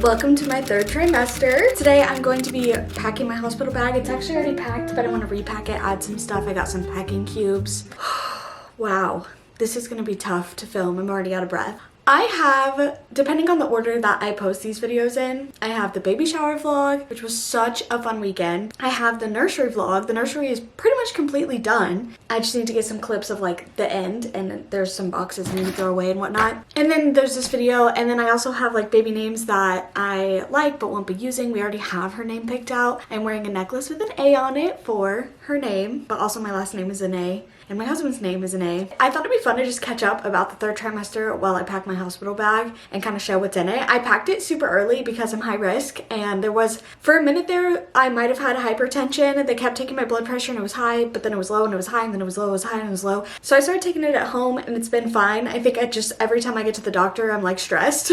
Welcome to my third trimester. Today I'm going to be packing my hospital bag. It's actually already packed, but I want to repack it, add some stuff. I got some packing cubes. Wow, this is going to be tough to film. I'm already out of breath. I have, depending on the order that I post these videos in, I have the baby shower vlog, which was such a fun weekend. I have the nursery vlog. The nursery is pretty much completely done. I just need to get some clips of like the end, and there's some boxes I need to throw away and whatnot. And then there's this video, and then I also have like baby names that I like but won't be using. We already have her name picked out. I'm wearing a necklace with an A on it for her name, but also my last name is an A. And my husband's name is an A. I thought it'd be fun to just catch up about the third trimester while I pack my hospital bag and kind of show what's in it. I packed it super early because I'm high risk, and there was, for a minute there, I might have had hypertension. They kept taking my blood pressure and it was high, but then it was low and it was high and then it was low, it was high and it was low. So I started taking it at home and it's been fine. I think every time I get to the doctor, I'm like stressed.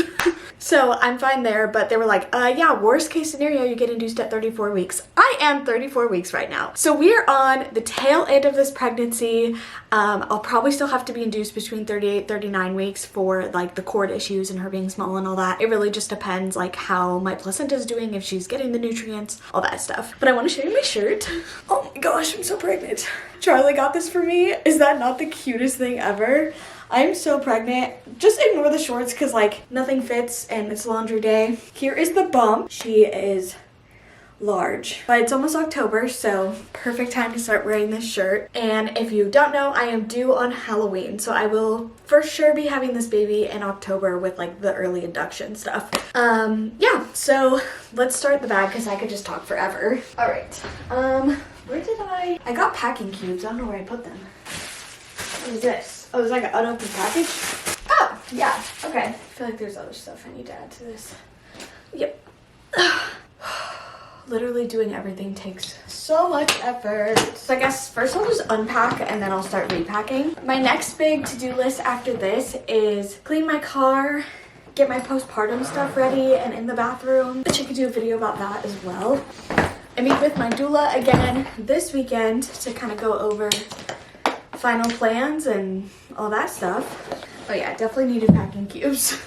So I'm fine there, but they were like, yeah, worst case scenario, you get induced at 34 weeks. I am 34 weeks right now. So we are on the tail end of this pregnancy. I'll probably still have to be induced between 38, 39 weeks for like the cord issues and her being small and all that. It really just depends like how my placenta is doing, if she's getting the nutrients, all that stuff. But I want to show you my shirt. Oh my gosh, I'm so pregnant. Charlie got this for me. Is that not the cutest thing ever? I'm so pregnant. Just ignore the shorts because like nothing fits and it's laundry day. Here is the bump. She is large, but it's almost October, so perfect time to start wearing this shirt. And if you don't know, I am due on Halloween, so I will for sure be having this baby in October with like the early induction stuff. Yeah, so let's start the bag because I could just talk forever. All right, where did I got packing cubes. I don't know where I put them. What is this? Oh, it's like an unopened package. Oh yeah, okay. I feel like there's other stuff I need to add to this. Yep. Literally doing everything takes so much effort. So I guess first I'll just unpack and then I'll start repacking. My next big to-do list after this is clean my car, get my postpartum stuff ready and in the bathroom, which I could do a video about that as well. I meet with my doula again this weekend to kind of go over final plans and all that stuff. Oh yeah, definitely needed packing cubes.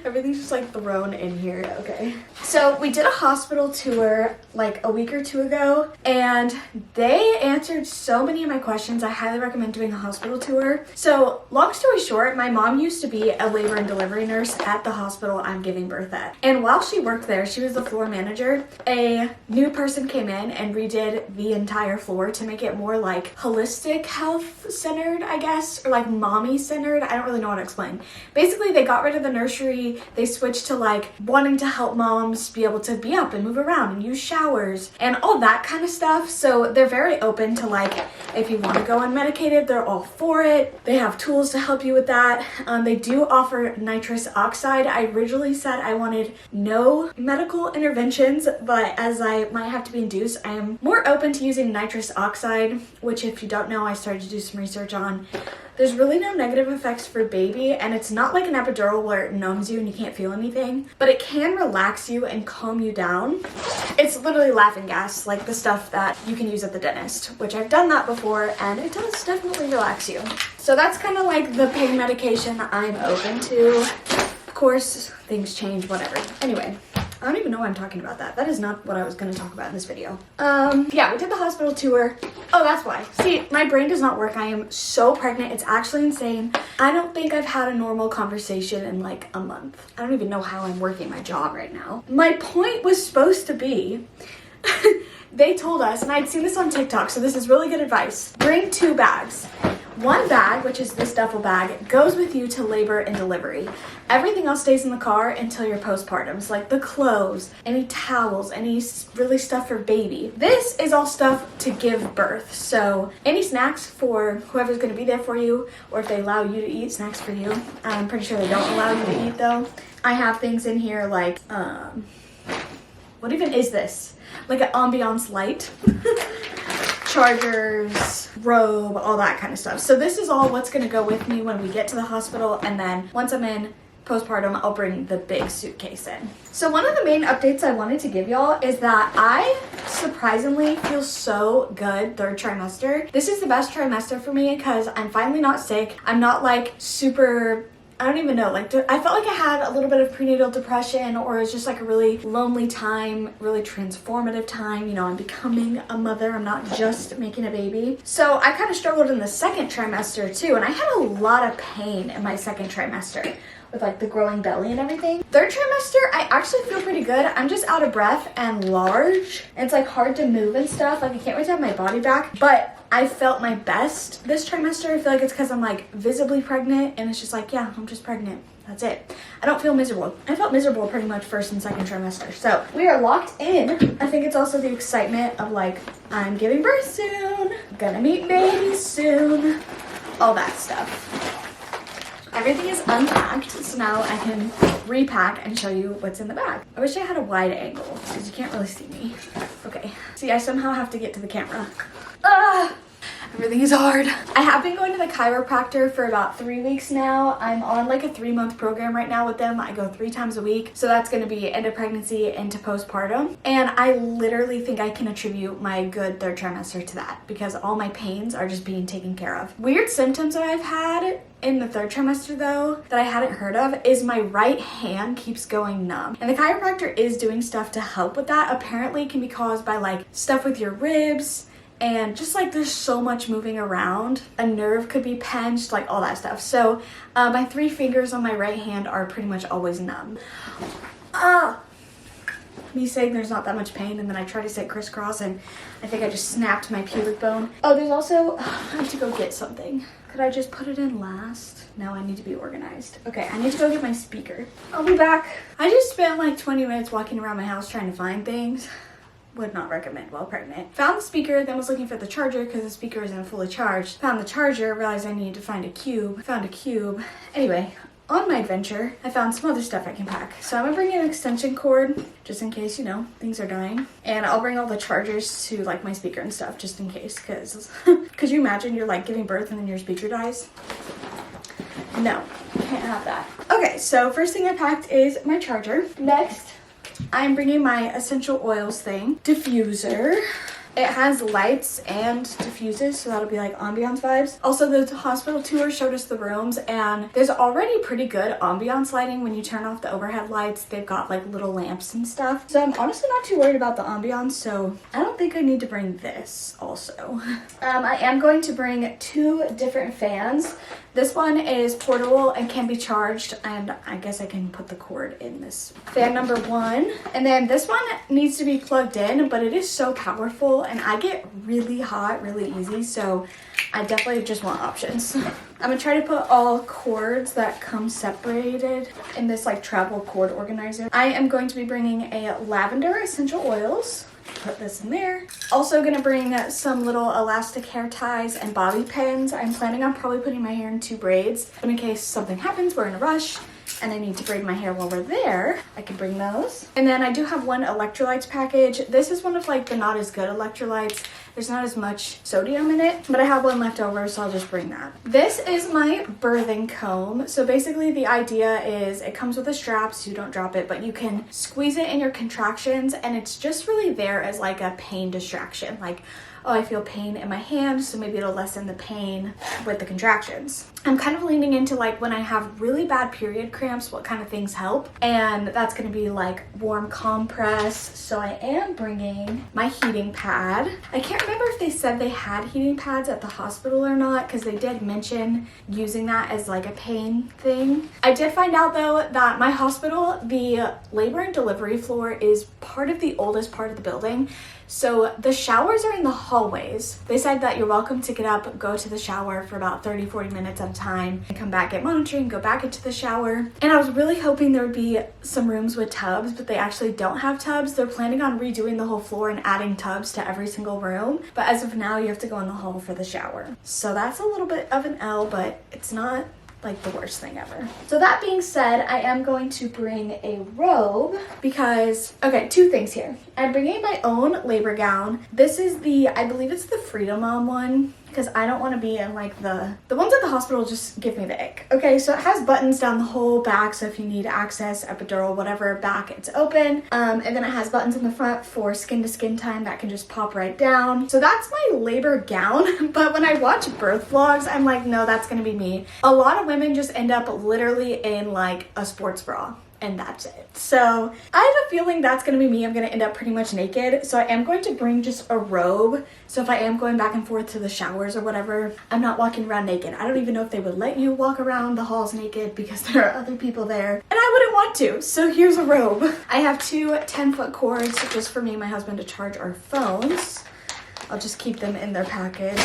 Everything's just like thrown in here. Okay. So we did a hospital tour like a week or two ago and they answered so many of my questions. I highly recommend doing a hospital tour. So long story short, my mom used to be a labor and delivery nurse at the hospital I'm giving birth at. And while she worked there, she was the floor manager. A new person came in and redid the entire floor to make it more like holistic health centered, I guess, or like mommy centered. I don't really know how to explain. Basically, they got rid of the nursery. They switched to like wanting to help moms be able to be up and move around and use showers and all that kind of stuff. So they're very open to like, if you want to go unmedicated, they're all for it. They have tools to help you with that. They do offer nitrous oxide. I originally said I wanted no medical interventions, but as I might have to be induced, I am more open to using nitrous oxide, which if you don't know, I started to do some research on. There's really no negative effects for baby, and it's not like an epidural where it numbs you and you can't feel anything, but it can relax you and calm you down. It's literally laughing gas, like the stuff that you can use at the dentist, which I've done that before, and it does definitely relax you. So that's kind of like the pain medication I'm open to. Of course, things change, whatever. Anyway. I don't even know why I'm talking about that. That is not what I was going to talk about in this video. Yeah, we did the hospital tour. Oh, that's why. See, my brain does not work. I am so pregnant. It's actually insane. I don't think I've had a normal conversation in like a month. I don't even know how I'm working my job right now. My point was supposed to be, they told us, and I'd seen this on TikTok, so this is really good advice. Bring 2 bags. One bag, which is this duffel bag, goes with you to labor and delivery. Everything else stays in the car until your postpartum. So like the clothes, any towels, any really stuff for baby. This is all stuff to give birth. So any snacks for whoever's going to be there for you, or if they allow you to eat snacks for you. I'm pretty sure they don't allow you to eat though. I have things in here like, what even is this? Like an ambiance light. Chargers, robe, all that kind of stuff. So this is all what's going to go with me when we get to the hospital, and then once I'm in postpartum, I'll bring the big suitcase in. So one of the main updates I wanted to give y'all is that I surprisingly feel so good third trimester. This is the best trimester for me because I'm finally not sick. I'm not like super I don't even know, like I felt like I had a little bit of prenatal depression, or it was just like a really lonely time, really transformative time. You know, I'm becoming a mother, I'm not just making a baby. So I kind of struggled in the second trimester too, and I had a lot of pain in my second trimester with like the growing belly and everything. Third trimester, I actually feel pretty good. I'm just out of breath and large. And it's like hard to move and stuff. Like I can't wait to have my body back, but I felt my best this trimester. I feel like it's because I'm like visibly pregnant, and it's just like, yeah, I'm just pregnant. That's it. I don't feel miserable. I felt miserable pretty much first and second trimester. So we are locked in. I think it's also the excitement of like, I'm giving birth soon, gonna meet babies soon, all that stuff. Everything is unpacked, so now I can repack and show you what's in the bag. I wish I had a wide angle because you can't really see me. Okay, see, I somehow have to get to the camera. Everything is hard. I have been going to the chiropractor for about 3 weeks now. I'm on like a 3-month program right now with them. I go 3 times a week. So that's gonna be end of pregnancy into postpartum. And I literally think I can attribute my good third trimester to that, because all my pains are just being taken care of. Weird symptoms that I've had in the third trimester though, that I hadn't heard of, is my right hand keeps going numb. And the chiropractor is doing stuff to help with that. Apparently it can be caused by like stuff with your ribs, and just like there's so much moving around. A nerve could be pinched, like all that stuff. So my 3 fingers on my right hand are pretty much always numb. Me saying there's not that much pain, and then I try to sit crisscross and I think I just snapped my pubic bone. Oh, there's also, I have to go get something. Could I just put it in last? No, I need to be organized. Okay, I need to go get my speaker. I'll be back. I just spent like 20 minutes walking around my house trying to find things. Would not recommend while pregnant. Found the speaker, then was looking for the charger because the speaker isn't fully charged. Found the charger, realized I needed to find a cube. Found a cube. Anyway, on my adventure, I found some other stuff I can pack. So I'm gonna bring an extension cord, just in case, you know, things are dying. And I'll bring all the chargers to like my speaker and stuff, just in case, because could you imagine you're like giving birth and then your speaker dies? No, can't have that. Okay, so first thing I packed is my charger. Next, I'm bringing my essential oils thing, diffuser. It has lights and diffuses, so that'll be like ambiance vibes. Also, the hospital tour showed us the rooms, and there's already pretty good ambiance lighting when you turn off the overhead lights. They've got like little lamps and stuff. So I'm honestly not too worried about the ambiance, so I don't think I need to bring this also. I am going to bring 2 different fans. This one is portable and can be charged, and I guess I can put the cord in this. Fan number 1. And then this one needs to be plugged in, but it is so powerful and I get really hot really easy, so I definitely just want options. I'm gonna try to put all cords that come separated in this like travel cord organizer. I am going to be bringing a lavender essential oils. Put this in there. Also gonna bring some little elastic hair ties and bobby pins. I'm planning on probably putting my hair in 2 braids, but in case something happens, we're in a rush and I need to braid my hair while we're there, I can bring those. And then I do have 1 electrolytes package. This is one of like the not as good electrolytes. There's not as much sodium in it, but I have 1 left over, so I'll just bring that. This is my birthing comb. So basically the idea is it comes with a strap so you don't drop it, but you can squeeze it in your contractions, and it's just really there as like a pain distraction. Like, oh, I feel pain in my hand, so maybe it'll lessen the pain with the contractions. I'm kind of leaning into like when I have really bad period cramps, what kind of things help. And that's gonna be like warm compress. So I am bringing my heating pad. I can't remember if they said they had heating pads at the hospital or not, because they did mention using that as like a pain thing. I did find out though that my hospital, the labor and delivery floor is part of the oldest part of the building. So the showers are in the hallways. They said that you're welcome to get up, go to the shower for about 30-40 minutes at a time, and come back, get monitoring, go back into the shower. And I was really hoping there would be some rooms with tubs, but they actually don't have tubs. They're planning on redoing the whole floor and adding tubs to every single room. But as of now, you have to go in the hall for the shower. So that's a little bit of an L, but it's not like the worst thing ever. So that being said, I am going to bring a robe because, okay, 2 things here. I'm bringing my own labor gown. This is the, I believe it's the Freedom Mom one. because I don't want to be in like the ones at the hospital just give me the ick. Okay, so it has buttons down the whole back, so if you need access, epidural, whatever, back, it's open. And then it has buttons in the front for skin to skin time that can just pop right down. So that's my labor gown. But when I watch birth vlogs, I'm like, no, that's gonna be me. A lot of women just end up literally in like a sports bra, and that's it. So I have a feeling that's gonna be me. I'm gonna end up pretty much naked. So I am going to bring just a robe. So if I am going back and forth to the showers or whatever, I'm not walking around naked. I don't even know if they would let you walk around the halls naked because there are other people there. And I wouldn't want to. So here's a robe. I have two 10-foot cords just for me and my husband to charge our phones. I'll just keep them in their package.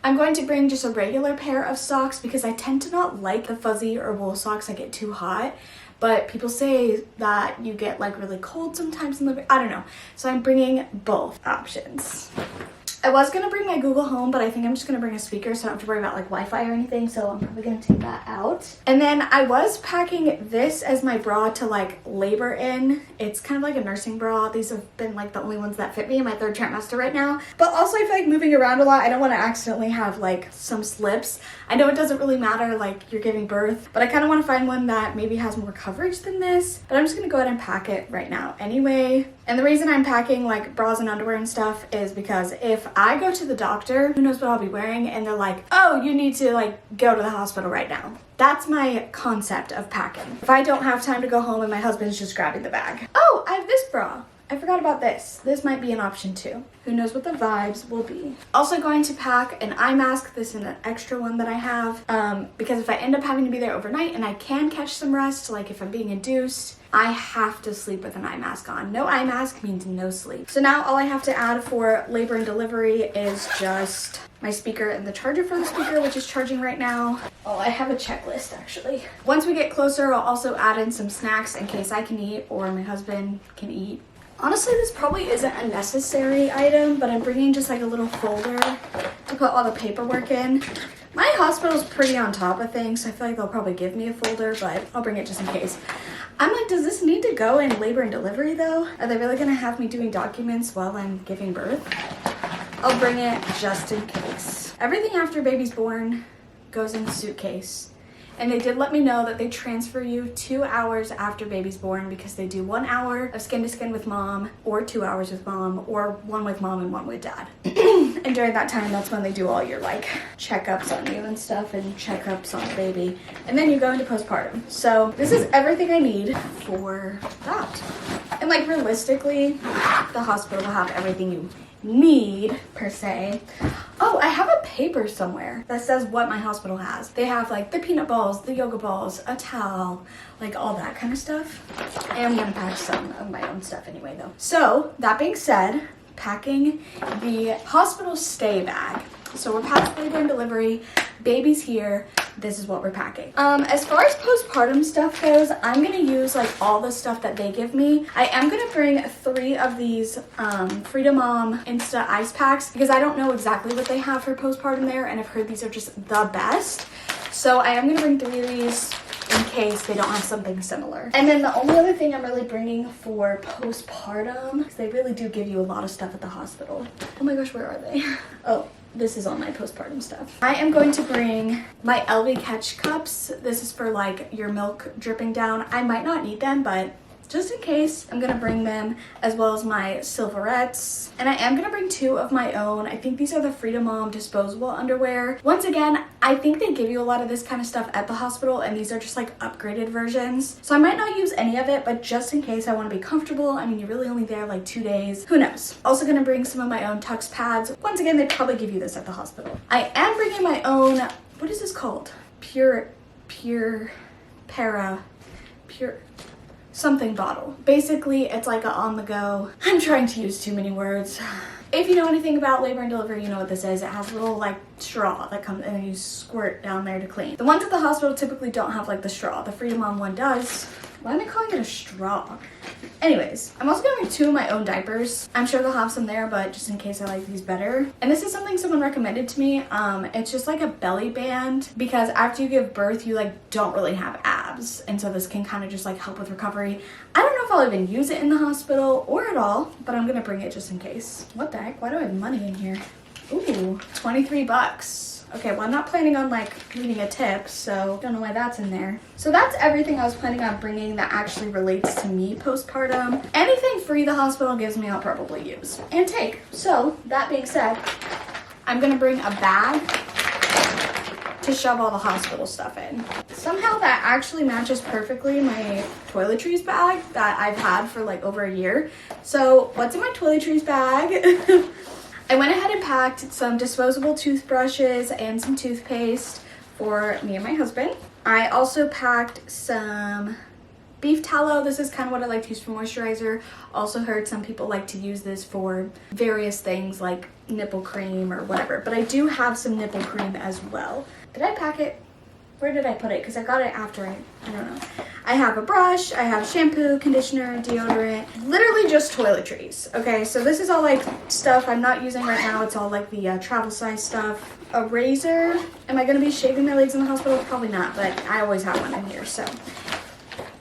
I'm going to bring just a regular pair of socks because I tend to not like the fuzzy or wool socks that get too hot. But people say that you get like really cold sometimes in the, I don't know. So I'm bringing both options. I was gonna bring my Google Home, but I think I'm just gonna bring a speaker so I don't have to worry about like Wi-Fi or anything. So I'm probably gonna take that out. And then I was packing this as my bra to like labor in. It's kind of like a nursing bra. These have been like the only ones that fit me in my 3rd trimester right now. But also I feel like moving around a lot, I don't want to accidentally have like some slips. I know it doesn't really matter like you're giving birth, but I kind of want to find one that maybe has more coverage than this. But I'm just gonna go ahead and pack it right now anyway. And the reason I'm packing like bras and underwear and stuff is because if I go to the doctor, who knows what I'll be wearing, and they're like, oh, you need to like go to the hospital right now. That's my concept of packing. If I don't have time to go home and my husband's just grabbing the bag. Oh, I have this bra. I forgot about this. This might be an option too. Who knows what the vibes will be. Also going to pack an eye mask. This is an extra one that I have because if I end up having to be there overnight and I can catch some rest, like if I'm being induced, I have to sleep with an eye mask on. No eye mask means no sleep. So now all I have to add for labor and delivery is just my speaker and the charger for the speaker, which is charging right now. Oh, I have a checklist actually. Once we get closer, I'll also add in some snacks in case I can eat or my husband can eat. Honestly, this probably isn't a necessary item, but I'm bringing just like a little folder to put all the paperwork in. My hospital's pretty on top of things, so I feel like they'll probably give me a folder, but I'll bring it just in case. I'm like, does this need to go in labor and delivery though? Are they really gonna have me doing documents while I'm giving birth? I'll bring it just in case. Everything after baby's born goes in the suitcase. And they did let me know that they transfer you 2 hours after baby's born because they do 1 hour of skin to skin with mom or 2 hours with mom or 1 with mom and 1 with dad. And during that time, that's when they do all your like checkups on you and stuff and checkups on the baby. And then you go into postpartum. So this is everything I need for that. And like realistically, the hospital will have everything you need per se. Oh, I have a paper somewhere that says what my hospital has. They have like the peanut balls, the yoga balls, a towel, like all that kind of stuff. I am gonna pack some of my own stuff anyway though. So that being said, packing the hospital stay bag. So we're past labor and delivery, baby's here, this is what we're packing. As far as postpartum stuff goes, I'm gonna use like all the stuff that they give me. I am gonna bring 3 of these Freedom Mom Insta ice packs because I don't know exactly what they have for postpartum there, and I've heard these are just the best. So I am gonna bring 3 of these in case they don't have something similar. And then the only other thing I'm really bringing for postpartum, because they really do give you a lot of stuff at the hospital. Oh my gosh, where are they? Oh, this is all my postpartum stuff. I am going to bring my LV Catch cups. This is for like your milk dripping down. I might not need them, but just in case, I'm gonna bring them, as well as my silverettes. And I am gonna bring 2 of my own. I think these are the Freedom Mom disposable underwear. Once again, I think they give you a lot of this kind of stuff at the hospital, and these are just like upgraded versions. So I might not use any of it, but just in case I wanna be comfortable. I mean, you're really only there like 2 days. Who knows? Also gonna bring some of my own Tux pads. Once again, they probably give you this at the hospital. I am bringing my own, what is this called? Pure something bottle. Basically, it's like a on the go. I'm trying to use too many words. If you know anything about labor and delivery, you know what this is. It has a little like straw that comes and you squirt down there to clean. The ones at the hospital typically don't have like the straw. The Freedom Mom one does. Why am I calling it a straw? Anyways, I'm also gonna bring 2 of my own diapers. I'm sure they'll have some there, but just in case I like these better. And this is something someone recommended to me. It's just like a belly band because after you give birth, you like don't really have abs. And so this can kind of just like help with recovery. I don't know if I'll even use it in the hospital or at all, but I'm gonna bring it just in case. What the heck? Why do I have money in here? Ooh, 23 bucks. Okay, well, I'm not planning on like leaving a tip, so don't know why that's in there. So that's everything I was planning on bringing that actually relates to me postpartum. Anything free the hospital gives me, I'll probably use and take. So that being said, I'm gonna bring a bag to shove all the hospital stuff in. Somehow that actually matches perfectly my toiletries bag that I've had for like over a year. So what's in my toiletries bag? I went ahead and packed some disposable toothbrushes and some toothpaste for me and my husband. I also packed some beef tallow. This is kind of what I like to use for moisturizer. Also heard some people like to use this for various things like nipple cream or whatever, but I do have some nipple cream as well. Did I pack it? Where did I put it? Because I got it after I don't know. I have a brush, I have shampoo, conditioner, deodorant, literally just toiletries. Okay, so this is all like stuff I'm not using right now. It's all like the travel size stuff. A razor. Am I gonna be shaving my legs in the hospital? Probably not, but I always have one in here, so.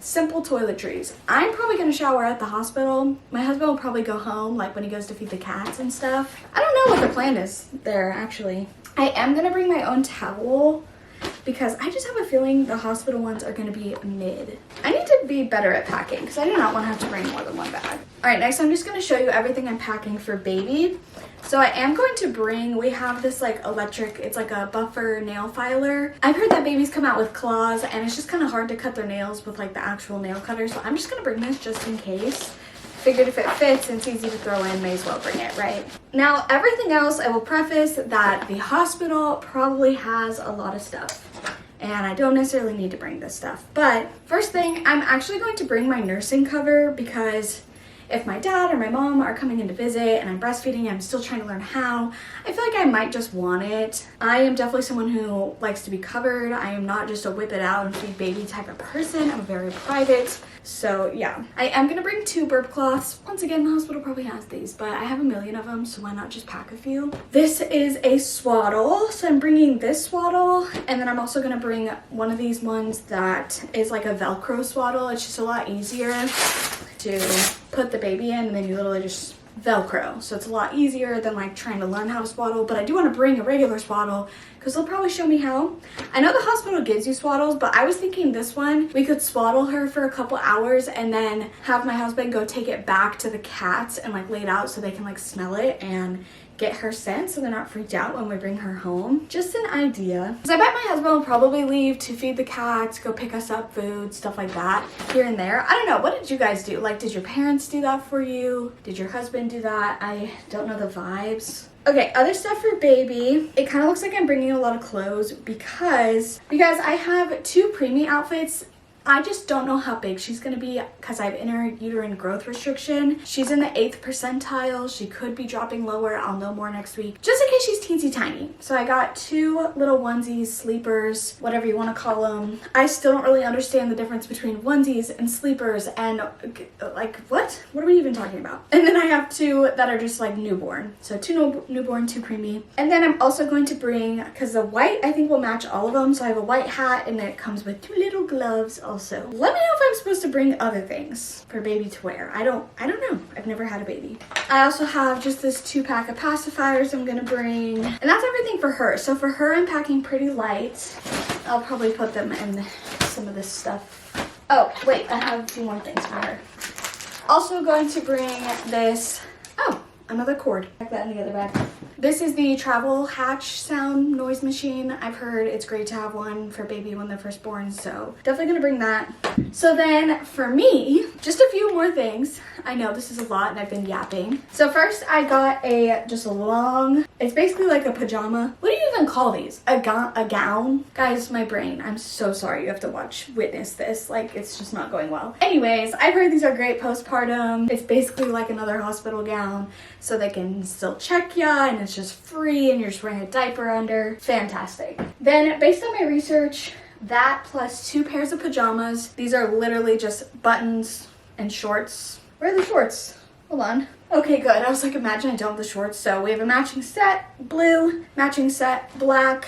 Simple toiletries. I'm probably gonna shower at the hospital. My husband will probably go home, like when he goes to feed the cats and stuff. I don't know what the plan is there, actually. I am gonna bring my own towel because I just have a feeling the hospital ones are gonna be mid. I need to be better at packing because I do not want to have to bring more than one bag. All right, next I'm just gonna show you everything I'm packing for baby. So I am going to bring, we have this like electric, it's like a buffer nail filer. I've heard that babies come out with claws and it's just kind of hard to cut their nails with like the actual nail cutter. So I'm just gonna bring this just in case. Figured if it fits and it's easy to throw in, may as well bring it, right? Now, everything else, I will preface that the hospital probably has a lot of stuff and I don't necessarily need to bring this stuff. But first thing, I'm actually going to bring my nursing cover because if my dad or my mom are coming in to visit and I'm breastfeeding, I'm still trying to learn how, I feel like I might just want it. I am definitely someone who likes to be covered. I am not just a whip it out and feed baby type of person. I'm very private. So yeah, I am gonna bring 2 burp cloths. Once again, the hospital probably has these, but I have a million of them, so why not just pack a few? This is a swaddle, so I'm bringing this swaddle, and then I'm also gonna bring one of these ones that is like a Velcro swaddle. It's just a lot easier to put the baby in, and then you literally just Velcro. So it's a lot easier than like trying to learn how to swaddle, but I do want to bring a regular swaddle because they'll probably show me how. I know the hospital gives you swaddles, but I was thinking this one, we could swaddle her for a couple hours and then have my husband go take it back to the cats and like lay it out so they can like smell it and get her scent so they're not freaked out when we bring her home. Just an idea. Because I bet my husband will probably leave to feed the cats, go pick us up food, stuff like that here and there. I don't know. What did you guys do? Like, did your parents do that for you? Did your husband do that? I don't know the vibes. Okay, other stuff for baby. It kind of looks like I'm bringing a lot of clothes because I have 2 preemie outfits. I just don't know how big she's gonna be because I have intrauterine growth restriction. She's in the 8th percentile. She could be dropping lower. I'll know more next week. Just in case she's teensy tiny. So I got 2 little onesies, sleepers, whatever you want to call them. I still don't really understand the difference between onesies and sleepers and like what? What are we even talking about? And then I have 2 that are just like newborn. So 2 newborn, 2 preemie. And then I'm also going to bring, because the white I think will match all of them. So I have a white hat and it comes with 2 little gloves also. Let me know if I'm supposed to bring other things for baby to wear. I don't know. I've never had a baby. I also have just this 2-pack of pacifiers I'm gonna bring. And that's everything for her. So for her, I'm packing pretty light. I'll probably put them in some of this stuff. Oh, wait, I have a few more things for her. Also going to bring this, another cord. Pack that in the other bag. This is the travel hatch sound noise machine. I've heard it's great to have one for baby when they're first born, so definitely gonna bring that. So then for me, just a few more things. I know this is a lot and I've been yapping. So first I got just a long, it's basically like a pajama. What do you even call these? A gown? Guys, my brain, I'm so sorry. You have to witness this. Like, it's just not going well. Anyways, I've heard these are great postpartum. It's basically like another hospital gown, so they can still check ya and it's just free and you're just wearing a diaper under. Fantastic. Then based on my research, that plus 2 pairs of pajamas. These are literally just buttons and shorts. Where are the shorts? Hold on. Okay, good. I was like, imagine I don't have the shorts. So we have a matching set, blue, matching set, black,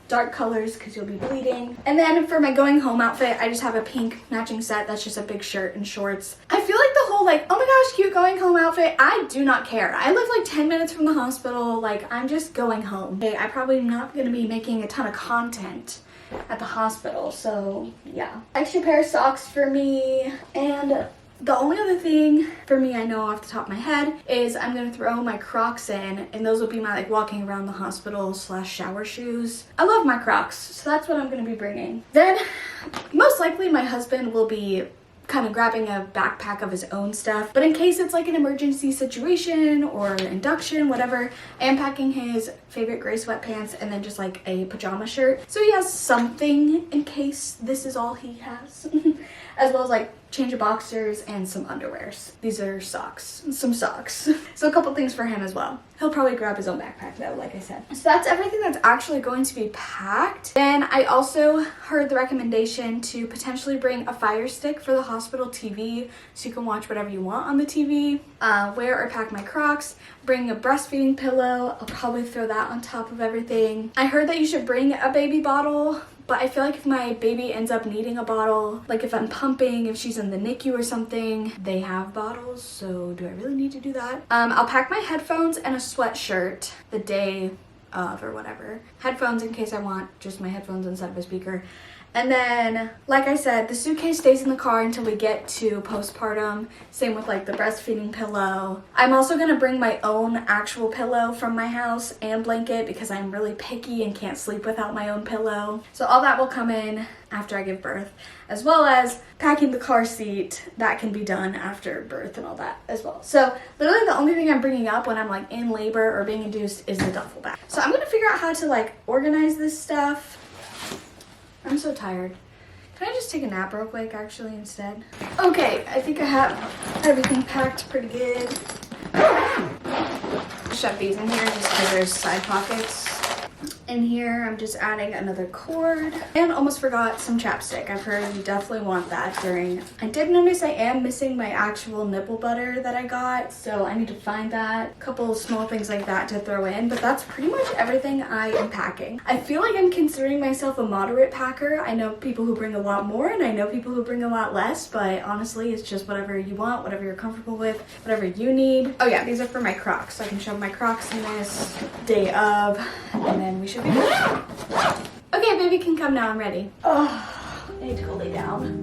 dark colors because you'll be bleeding. And then for my going home outfit, I just have a pink matching set. That's just a big shirt and shorts. I feel like the whole like, oh my gosh, cute going home outfit. I do not care. I live like 10 minutes from the hospital. Like, I'm just going home. Okay, I probably am not going to be making a ton of content at the hospital, so yeah. Extra pair of socks for me. And the only other thing for me I know off the top of my head is I'm gonna throw my Crocs in, and those will be my like walking around the hospital / shower shoes. I love my Crocs, so that's what I'm gonna be bringing. Then most likely my husband will be kind of grabbing a backpack of his own stuff, but in case it's like an emergency situation or induction, whatever, I am packing his favorite gray sweatpants and then just like a pajama shirt, so he has something in case this is all he has. As well as like change of boxers and some underwears. These are socks, some socks. So a couple things for him as well. He'll probably grab his own backpack though, like I said. So that's everything that's actually going to be packed. Then I also heard the recommendation to potentially bring a Fire Stick for the hospital TV, so you can watch whatever you want on the TV. Wear or pack my Crocs, bring a breastfeeding pillow. I'll probably throw that on top of everything. I heard that you should bring a baby bottle, but I feel like if my baby ends up needing a bottle, like if I'm pumping, if she's in the NICU or something, they have bottles, so do I really need to do that? I'll pack my headphones and a sweatshirt the day of or whatever. Headphones in case I want just my headphones instead of a speaker. And then, like I said, the suitcase stays in the car until we get to postpartum. Same with like the breastfeeding pillow. I'm also gonna bring my own actual pillow from my house and blanket because I'm really picky and can't sleep without my own pillow. So all that will come in after I give birth, as well as packing the car seat. That can be done after birth and all that as well. So literally the only thing I'm bringing up when I'm like in labor or being induced is the duffel bag. So I'm gonna figure out how to like organize this stuff. I'm so tired. Can I just take a nap real quick actually instead? Okay, I think I have everything packed pretty good. Shove these in here just because there's side pockets. In here, I'm just adding another cord. And almost forgot some chapstick. I've heard you definitely want that during... I did notice I am missing my actual nipple butter that I got, so I need to find that. A couple small things like that to throw in, but that's pretty much everything I am packing. I feel like I'm considering myself a moderate packer. I know people who bring a lot more, and I know people who bring a lot less, but honestly, it's just whatever you want, whatever you're comfortable with, whatever you need. Oh yeah, these are for my Crocs, so I can shove my Crocs in this day of, and then we should be good. Okay, baby can come now. I'm ready. Oh, I need to go lay down.